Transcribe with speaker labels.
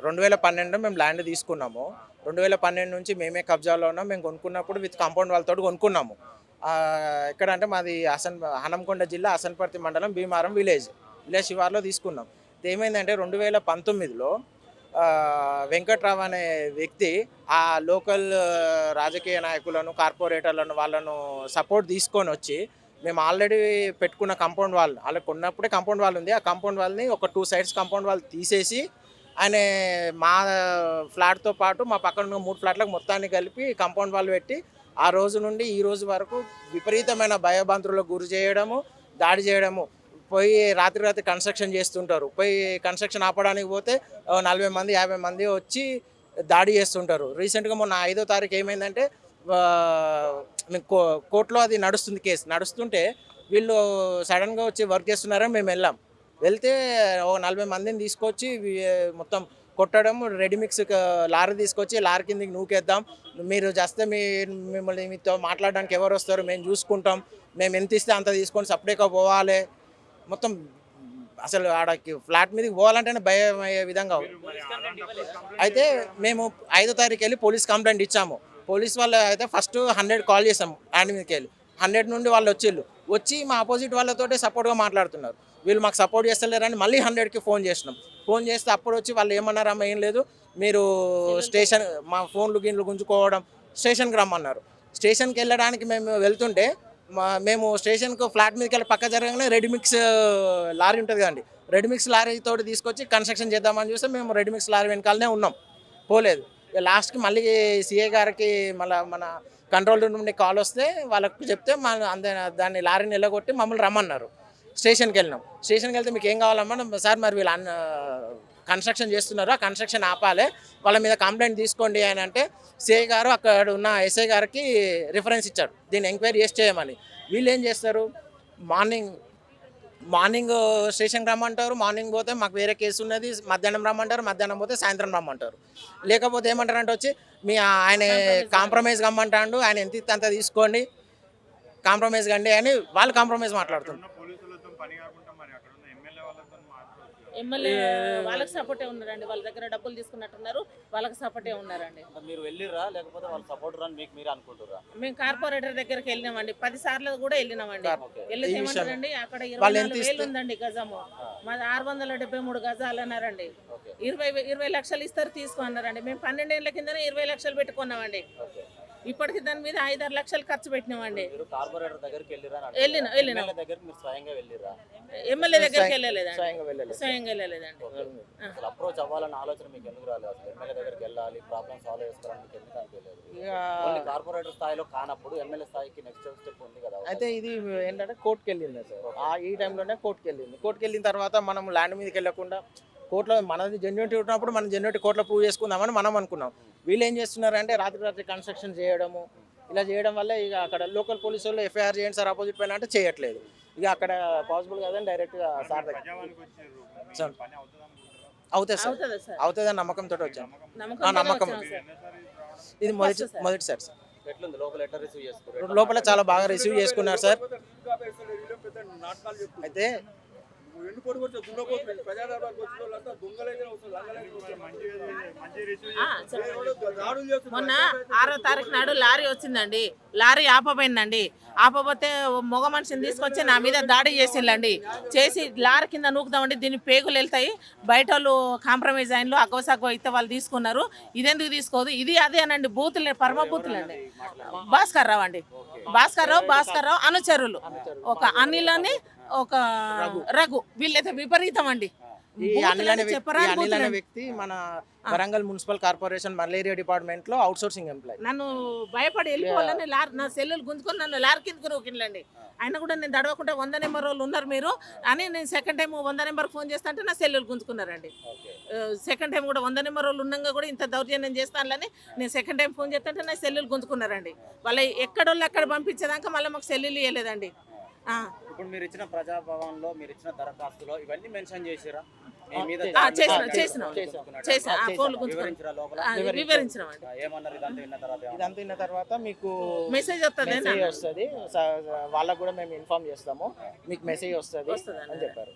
Speaker 1: 2012 మేము ల్యాండ్ తీసుకున్నాము. 2012 నుంచి మేమే కబ్జాలో ఉన్నాం. మేము కొనుక్కున్నప్పుడు విత్ కాంపౌండ్ వాళ్ళతో కొనుక్కున్నాము. ఎక్కడ అంటే మాది హనంకొండ జిల్లా అసన్పర్తి మండలం భీమారం విలేజ్ శివార్లో తీసుకున్నాం. ఏమైందంటే 2019లో వెంకట్రావు అనే వ్యక్తి ఆ లోకల్ రాజకీయ నాయకులను, కార్పొరేటర్లను వాళ్ళను సపోర్ట్ తీసుకొని వచ్చి మేము ఆల్రెడీ పెట్టుకున్న కాంపౌండ్ వాల్ అలా కొన్నప్పుడే కాంపౌండ్ వాల్ ఉంది. ఆ కాంపౌండ్ వాల్ని ఒక 2 సైడ్స్ కాంపౌండ్ వాల్ తీసేసి ఆయన మా ఫ్లాట్తో పాటు మా పక్కన ఉన్న 3 ఫ్లాట్లకు మొత్తాన్ని కలిపి కాంపౌండ్ వాల్ పెట్టి ఆ రోజు నుండి ఈ రోజు వరకు విపరీతమైన భయభ్రాంతులకు గురి చేయడము, దాడి చేయడము. పోయి రాత్రి కన్స్ట్రక్షన్ చేస్తుంటారు. పోయి కన్స్ట్రక్షన్ ఆపడానికి పోతే 40 మంది 50 మంది వచ్చి దాడి చేస్తుంటారు. రీసెంట్గా మొన్న 5వ తారీఖు ఏమైందంటే కోర్టులో అది నడుస్తుంది, కేసు నడుస్తుంటే వీళ్ళు సడన్గా వచ్చి వర్క్ చేస్తున్నారని మేము వెళ్తే 40 మందిని తీసుకొచ్చి మొత్తం కొట్టడం, రెడీమిక్స్ లారీ తీసుకొచ్చి లారీ కిందకి నూకేద్దాం, మీరు చేస్తే మిమ్మల్ని మీతో మాట్లాడడానికి ఎవరు వస్తారు, మేము చూసుకుంటాం, మేము ఎంత ఇస్తే అంత తీసుకొని సపరేట్గా పోవాలి, మొత్తం అసలు ఆడకి ఫ్లాట్ మీదకి పోవాలంటేనే భయం అయ్యే విధంగా. అయితే మేము 5వ తారీఖు వెళ్ళి పోలీస్ కంప్లైంట్ ఇచ్చాము. పోలీస్ వాళ్ళు అయితే ఫస్ట్ 100 కాల్ చేసాము. హ్యాండ్ మీదకి వెళ్ళి 100 నుండి వాళ్ళు వచ్చి మా ఆపోజిట్ వాళ్ళతోటే సపోర్ట్గా మాట్లాడుతున్నారు. వీళ్ళు మాకు సపోర్ట్ చేస్తలేరని మళ్ళీ 100కి ఫోన్ చేసినాం. ఫోన్ చేస్తే అప్పుడు వచ్చి వాళ్ళు ఏమన్నారమ్మా, ఏం లేదు మీరు స్టేషన్, మా ఫోన్లు గిన్లు గుంజుకోవడం, స్టేషన్కి రమ్మన్నారు. స్టేషన్కి వెళ్ళడానికి మేము వెళ్తుంటే మేము స్టేషన్కు ఫ్లాట్ మీదకి వెళ్ళి పక్క జరగగానే రెడీమిక్స్ లారీ ఉంటుంది కదండి, రెడీమిక్స్ లారీతో తీసుకొచ్చి కన్స్ట్రక్షన్ చేద్దామని చూస్తే మేము రెడీమిక్స్ లారీ వెనకాలనే ఉన్నాం, పోలేదు. లాస్ట్కి మళ్ళీ సిఐ గారికి మన కంట్రోల్ రూమ్ నుండి కాల్ వస్తే వాళ్ళకు చెప్తే దాన్ని లారీని వెళ్ళగొట్టి మమ్మల్ని రమ్మన్నారు. స్టేషన్కి వెళ్తే మీకు ఏం కావాలమ్మా సార్, మరి వీళ్ళు కన్స్ట్రక్షన్ చేస్తున్నారు, ఆ కన్స్ట్రక్షన్ ఆపాలి, వాళ్ళ మీద కంప్లైంట్ తీసుకోండి అని అంటే సిఐ గారు అక్కడ ఉన్న ఎస్ఐ గారికి రిఫరెన్స్ ఇచ్చాడు దీన్ని ఎంక్వైరీ చేయమని. వీళ్ళు ఏం చేస్తారు, మార్నింగ్ స్టేషన్కి రమ్మంటారు, మార్నింగ్ పోతే మాకు వేరే కేసు ఉన్నది, మధ్యాహ్నం రమ్మంటారు, మధ్యాహ్నం పోతే సాయంత్రం రమ్మంటారు. లేకపోతే ఏమంటారు అంటే వచ్చి ఆయన కాంప్రమైజ్ కమ్మంటాడు, ఆయన ఎంత ఇస్తే అంత తీసుకోండి, కాంప్రమైజ్ కండి అని వాళ్ళు కాంప్రమైజ్ మాట్లాడుతున్నారు.
Speaker 2: ఎమ్మెల్యే వాళ్ళకి సపోర్టే ఉన్నారండి, వాళ్ళ దగ్గర డబ్బులు తీసుకున్నట్టున్నారు, వాళ్ళకి సపోర్టే ఉన్నారండి.
Speaker 3: మీరు వెళ్ళిరా లేకపోతే వాళ్ళ సపోర్టర్ అని మీరు అనుకుంటున్నారా?
Speaker 2: మేము కార్పొరేటర్ దగ్గరికి వెళ్ళినామండి, 10 సార్లు కూడా వెళ్ళినామండి. వెళ్ళి ఏమంటారండి, అక్కడ 24,000 ఉందండి గజము, మాది 673 గజాలు అన్నారండి. 20 లక్షలు ఇస్తారు తీసుకో అన్నారండి. మేము 12 ఏళ్ల కిందనే 20 లక్షలు పెట్టుకున్నామండి. ఇప్పటికి దాని మీద 5-6 లక్షలు ఖర్చు పెట్టినామండి. ఎమ్మెల్యే దగ్గరికి వెళ్ళలేదండి, స్వయంగా వెళ్ళలేదండి.
Speaker 3: అప్రోచ్ అవ్వాలన్న ఆలోచన మీకు ఎందుకు రాలేదు? అసలు ఎమ్మెల్యే దగ్గరికి వెళ్ళాలి, ప్రాబ్లమ్ సాల్వ్ చేసుకోవాలని మీకు ఎందుకు అనిపించలేదు? కార్పొరేటర్ స్థాయిలో కానప్పుడు ఎమ్మెల్యే స్థాయికి నెక్స్ట్ స్టెప్ ఉంది కదా.
Speaker 1: అయితే ఇది ఏంటంటే కోర్టుకి వెళ్ళింది సార్, ఈ టైంలోనే కోర్టుకి వెళ్ళిన తర్వాత మనం ల్యాండ్ మీదకి వెళ్ళకుండా కోర్టులో మనది జెన్యూనిటీ ఉన్నప్పుడు మనం జెన్యూనిటీ కోర్టులో ప్రూవ్ చేసుకుందామని మనం అనుకున్నాం. వీళ్ళు ఏం చేస్తున్నారంటే రాత్రి కన్స్ట్రక్షన్ చేయడము, ఇలా చేయడం వల్ల ఇక అక్కడ లోకల్ పోలీసు వాళ్ళు ఎఫ్ఐఆర్ చేయండి సార్ ఆపోజిట్ పైన అంటే చేయట్లేదు. ఇక అక్కడ పాసిబుల్ కాదని డైరెక్ట్గా సార్ దగ్గర అవుతుంది సార్, అవుతుందని నమ్మకంతో వచ్చాను. నమ్మకం ఇది మొదటిసారి సార్. లోపల చాలా బాగా రిసీవ్ చేసుకున్నారు సార్. అయితే
Speaker 2: మొన్న 6వ తారీఖు నాడు లారీ వచ్చిందండి, లారీ ఆపబోయిందండి. ఆపబోతే మగ మనిషిని తీసుకొచ్చి నా మీద దాడి చేసి లారీ కింద నూకుదామండి, దీన్ని పేగులు వెళ్తాయి, బయట వాళ్ళు కాంప్రమైజ్ అయినలు అగ్గవసాగ్గో అయితే వాళ్ళు తీసుకున్నారు, ఇదెందుకు తీసుకోదు, ఇది అదే అనండి. బూతులు పరమ బూతులు అండి. భాస్కర్ రావు అనుచరులు, ఒక అనిల్ అని ఒక రఘు, వీళ్ళైతే విపరీతం అండి.
Speaker 1: ఈ అనిల్ అనే వ్యక్తి మన Warangal municipal corporation malaria department లో అవుట్ సోర్సింగ్ ఎంప్లాయ్.
Speaker 2: నన్ను భయపడి వెళ్ళిపోవాలని నా సెల్లులు గుంజుకొని నన్ను లారీ కిందకు నూకిండండి. ఆయన కూడా నేను దడవకుండా 100 నెంబర్ వాళ్ళు ఉన్నారు మీరు అని నేను సెకండ్ టైం 100 నెంబర్ ఫోన్ చేస్తా అంటే నా సెల్లులు గుంజుకున్నారండి. సెకండ్ టైం కూడా 100 నెంబర్ వాళ్ళు ఉన్నాగా కూడా ఇంత దౌర్జన్యం చేస్తానులని నేను సెకండ్ టైం ఫోన్ చేస్తుంటే నా సెల్లులు గుంజుకున్నారండి. వాళ్ళ ఎక్కడోళ్ళు అక్కడ పంపించేదాకా మళ్ళీ మాకు సెల్లులు ఇవ్వలేదండి.
Speaker 3: ఇప్పుడు మీరు ఇచ్చిన ప్రజాభవన్లో మీరు ఇచ్చిన దరఖాస్తులో ఇవన్నీ మెన్షన్ చేసిరా?
Speaker 2: వివరించిన
Speaker 1: తర్వాత మీకు
Speaker 2: మెసేజ్
Speaker 1: వస్తుంది, వాళ్ళకు కూడా మేము ఇన్ఫార్మ్ చేస్తాము, మీకు మెసేజ్ వస్తుంది అని చెప్పారు.